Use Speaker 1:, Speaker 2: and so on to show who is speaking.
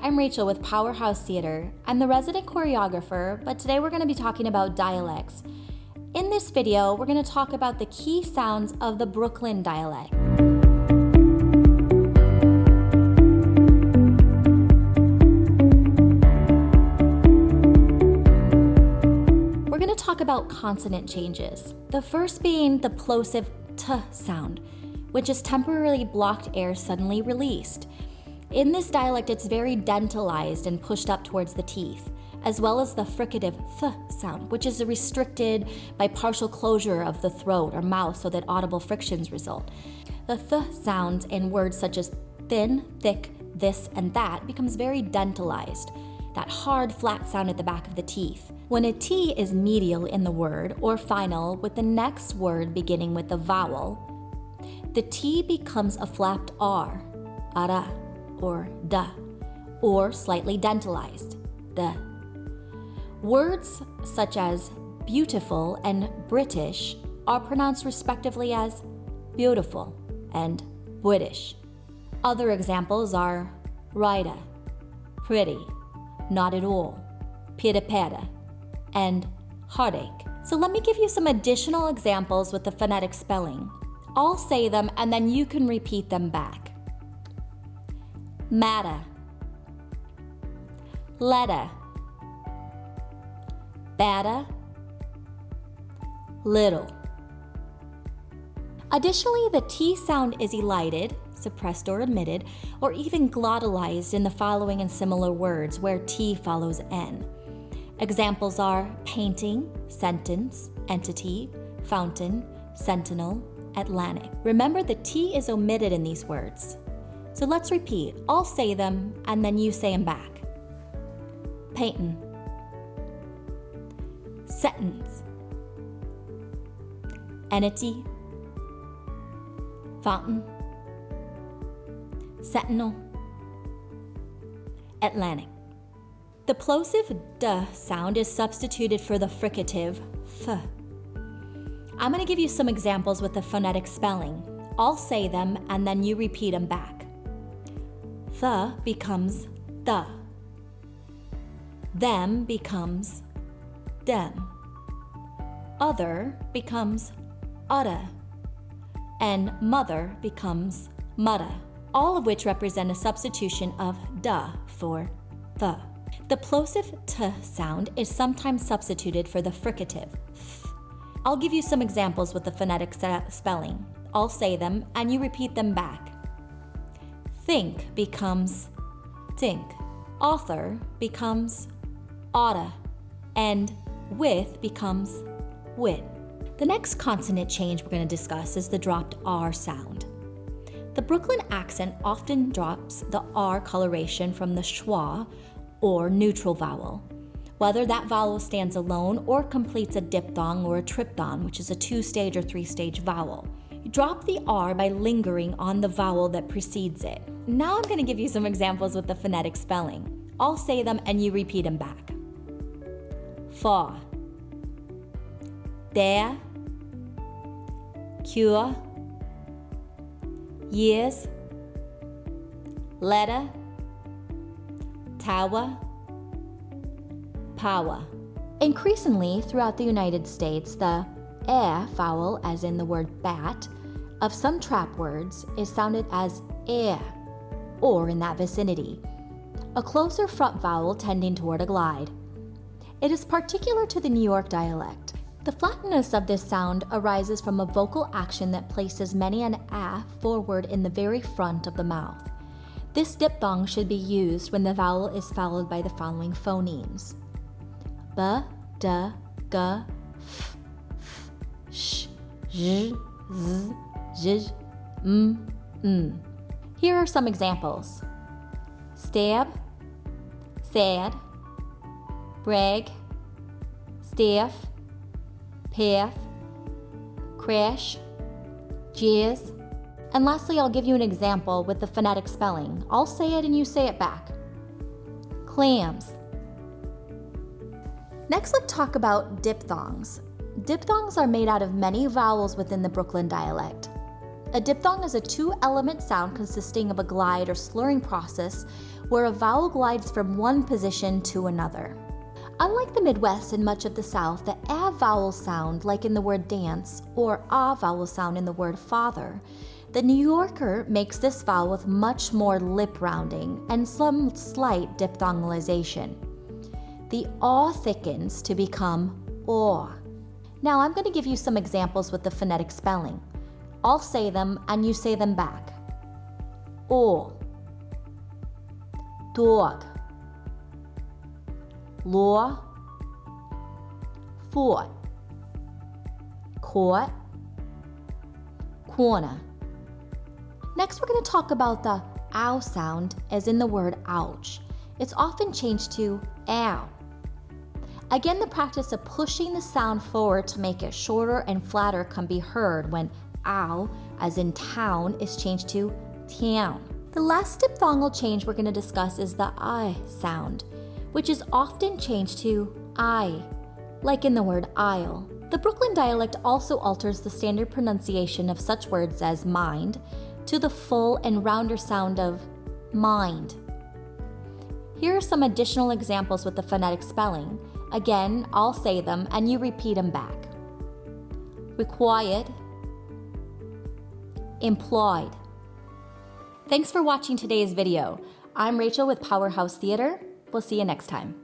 Speaker 1: I'm Rachel with Powerhouse Theatre. I'm the resident choreographer, but today we're going to be talking about dialects. In this video, we're going to talk about the key sounds of the Brooklyn dialect. We're going to talk about consonant changes. The first being the plosive t sound, which is temporarily blocked air suddenly released. In this dialect, it's very dentalized and pushed up towards the teeth, as well as the fricative th sound, which is restricted by partial closure of the throat or mouth so that audible frictions result. The th sounds in words such as thin, thick, this, and that becomes very dentalized, that hard, flat sound at the back of the teeth. When a T is medial in the word or final with the next word beginning with a vowel, the T becomes a flapped R, ara, or da, or slightly dentalized, da. Words such as beautiful and British are pronounced respectively as beautiful and British. Other examples are rida, pretty, not at all, pita, and heartache. So let me give you some additional examples with the phonetic spelling. I'll say them and then you can repeat them back. Matter, letter, batter, little. Additionally, the T sound is elided, suppressed or omitted, or even glottalized in the following and similar words where T follows N. Examples are painting, sentence, entity, fountain, sentinel, Atlantic. Remember, the T is omitted in these words. So let's repeat. I'll say them and then you say them back. Painting, sentence, entity, fountain, sentinel, Atlantic. The plosive d sound is substituted for the fricative th. I'm going to give you some examples with the phonetic spelling. I'll say them and then you repeat them back. The becomes the. Them becomes dem. Other becomes udda. And mother becomes mutta, all of which represent a substitution of da for the. The plosive t sound is sometimes substituted for the fricative th. I'll give you some examples with the phonetic spelling. I'll say them and you repeat them back. Think becomes think. Author becomes oughta. And with becomes wit. The next consonant change we're going to discuss is the dropped R sound. The Brooklyn accent often drops the R coloration from the schwa or neutral vowel, whether that vowel stands alone or completes a diphthong or a triphthong, which is a 2-stage or 3-stage vowel. You drop the R by lingering on the vowel that precedes it. Now I'm going to give you some examples with the phonetic spelling. I'll say them and you repeat them back. For, there, cure, years, letter, tower, power. Increasingly throughout the United States, the vowel, as in the word bat, of some trap words is sounded as air, or in that vicinity, a closer front vowel tending toward a glide. It is particular to the New York dialect. The flatness of this sound arises from a vocal action that places many an forward in the very front of the mouth. This diphthong should be used when the vowel is followed by the following phonemes: b, d, g, f, sh, z, z, zh, m. Here are some examples. Stab, sad, brag, staff, path, crash, jizz. And lastly, I'll give you an example with the phonetic spelling. I'll say it and you say it back. Clams. Next, let's talk about diphthongs. Diphthongs are made out of many vowels within the Brooklyn dialect. A diphthong is a two-element sound consisting of a glide or slurring process where a vowel glides from one position to another. Unlike the Midwest and much of the South, the A vowel sound, like in the word dance, or A vowel sound in the word father, the New Yorker makes this vowel with much more lip rounding and some slight diphthongalization. The aw thickens to become aw. Now I'm going to give you some examples with the phonetic spelling. I'll say them and you say them back. Aw, dog, law, fort, court, corner. Next, we're going to talk about the ow sound as in the word ouch. It's often changed to ow. Again, the practice of pushing the sound forward to make it shorter and flatter can be heard when ow, as in town, is changed to town. The last diphthongal change we're going to discuss is the I sound, which is often changed to I, like in the word aisle. The Brooklyn dialect also alters the standard pronunciation of such words as mind to the full and rounder sound of mind. Here are some additional examples with the phonetic spelling. Again, I'll say them and you repeat them back. Required, employed. Thanks for watching today's video. I'm Rachel with Powerhouse Theatre. We'll see you next time.